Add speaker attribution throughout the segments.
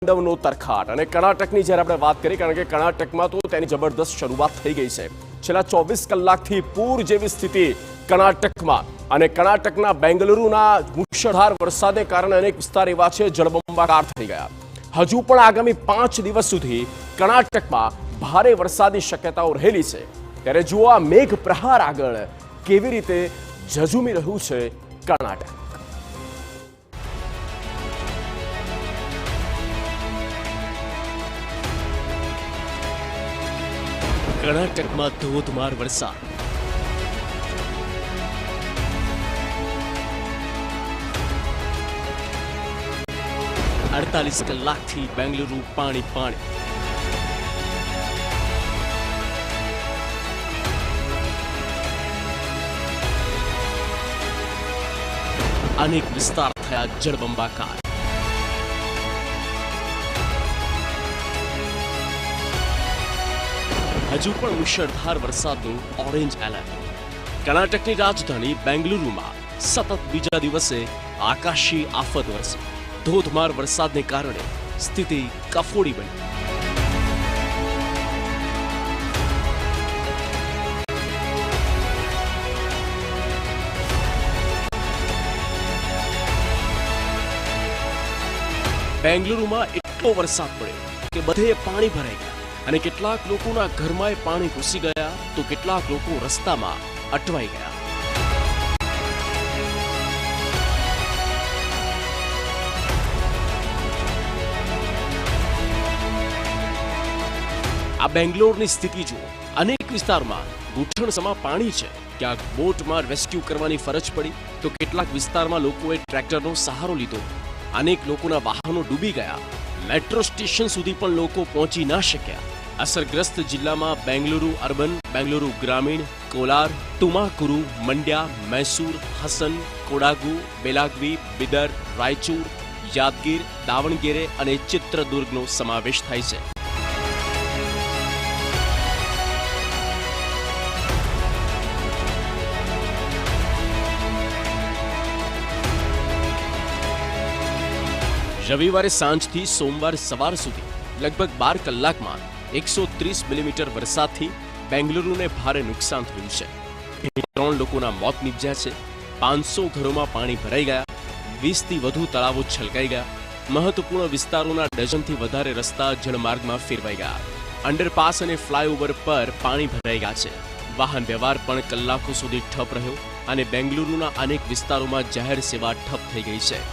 Speaker 1: તાંડવનો તરખાટ અને કર્ણાટકની જ્યારે આપણે વાત કરીએ, કારણ કે કર્ણાટકમાં તો તેની જબરદસ્ત શરૂઆત થઈ ગઈ છે. છેલ્લા 24 કલાકથી પૂર જેવી સ્થિતિ કર્ણાટકમાં, અને કર્ણાટકના બેંગલુરુના મુશળધાર વરસાદને કારણે અનેક વિસ્તાર એવા છે જળબંબાકાર થઈ ગયા. હજુ પણ આગામી 5 દિવસ સુધી કર્ણાટકમાં ભારે વરસાદની શક્યતાઓ રહેલી છે. ત્યારે જુઓ આ મેઘ પ્રહાર આગળ કેવી રીતે ઝઝૂમી રહ્યું છે કર્ણાટક.
Speaker 2: કર્ણાટકમાં ધોધમાર વરસાદ. અડતાલીસ કલાકથી બેંગલુરુ પાણી પાણી. અનેક વિસ્તાર થયા જળબંબાકાર. હજુ પણ મુશળધાર વરસાદનું ઓરેન્જ એલર્ટ. કર્ણાટકની રાજધાની બેંગલુરુમાં સતત બીજા દિવસે આકાશી આફત વરસી. ધોધમાર વરસાદને કારણે સ્થિતિ કફોડી બની. બેંગલુરુમાં એટલો વરસાદ પડ્યો કે બધે પાણી ભરાઈ ગયા અને કેટલાક લોકોના ઘરમાં પાણી ઘૂસી ગયા તો કેટલાક લોકો રસ્તામાં અટવાઈ ગયા. આ બેંગ્લોરની સ્થિતિ જુઓ. અનેક વિસ્તારમાં ઘૂંટણસમાં પાણી છે. ક્યાંક બોટમાં રેસ્ક્યુ કરવાની ફરજ પડી તો કેટલાક વિસ્તારમાં લોકોએ ટ્રેક્ટરનો સહારો લીધો. અનેક લોકોના વાહનો ડૂબી ગયા. મેટ્રો સ્ટેશન સુધી પણ લોકો પહોંચી ના શક્યા. અસરગ્રસ્ત જિલ્લામાં બેંગલુરુ અર્બન, બેંગલુરુ ગ્રામીણ, કોલાર, તુમાકુરુ, મંડ્યા, મૈસૂર, હસન, કોડાગુ, બેલાગવી, બિદર, રાયચૂર, યાદગીર, દાવણગેરે અને ચિત્રદુર્ગનો સમાવેશ થાય છે. રવિવારે સાંજથી સોમવાર સવાર સુધી લગભગ 12 કલાકમાં 130 મિલીમીટર વરસાદથી બેંગલુરુને ભારે નુકસાન થયું છે. 3 લોકોના મોત નીપજ્યા છે. 500 ઘરોમાં પાણી ભરાઈ ગયા. 20થી વધુ તળાવો છલકાઈ ગયા. મહત્વપૂર્ણ વિસ્તારોના ડઝનથી વધારે રસ્તા જળમાર્ગમાં ફેરવાઈ ગયા. અંડરપાસ અને ફ્લાયઓવર પર પાણી ભરાઈ ગયા છે. વાહન વ્યવહાર પણ કલાકો સુધી ઠપ રહ્યો અને બેંગલુરુના અનેક વિસ્તારોમાં જાહેર સેવા ઠપ થઈ ગઈ છે.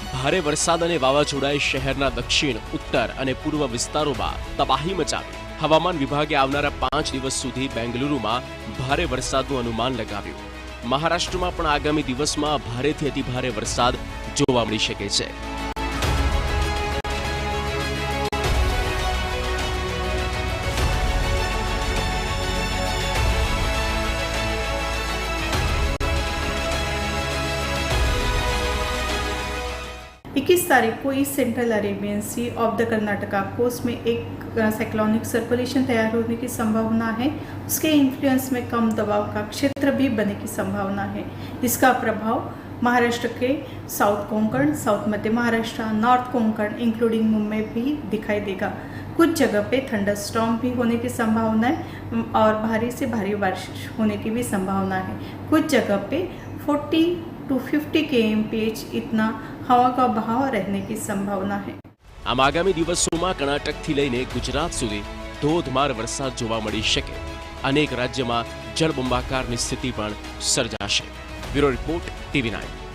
Speaker 2: ભારે વરસાદ અને વાવાઝોડાએ શહેરના દક્ષિણ, ઉત્તર અને પૂર્વ વિસ્તારોમાં તબાહી મચાવી. હવામાન વિભાગે આવનારા 5 દિવસ સુધી બેંગલુરુમાં ભારે વરસાદનું અનુમાન લગાવ્યું. મહારાષ્ટ્રમાં પણ આગામી દિવસમાં ભારેથી અતિભારે વરસાદ જોવા મળી શકે છે.
Speaker 3: तारीख को east central Arabian sea off the Karnataka coast में एक साइक्लोनिक सर्कुलेशन तैयार होने की संभावना है. उसके इन्फ्लुएंस में कम दबाव का क्षेत्र भी बनने की संभावना है. इसका प्रभाव महाराष्ट्र के साउथ कोंकण, साउथ मध्य महाराष्ट्र, नॉर्थ कोंकण इंक्लूडिंग मुंबई भी दिखाई देगा. कुछ जगह पे थंडर स्टॉर्म भी होने की संभावना है और भारी से भारी बारिश होने की भी संभावना है. कुछ जगह पे 40 to 50 kmph इतना हवा का बहाव रहने की संभावना है.
Speaker 2: આમ આગામી દિવસોમાં કર્ણાટકથી લઈને ગુજરાત સુધી ધોધમાર વરસાદ જોવા મળી શકે. અનેક રાજ્યમાં જળબંબાકારની સ્થિતિ પણ સર્જાશે. Bureau report, TV9.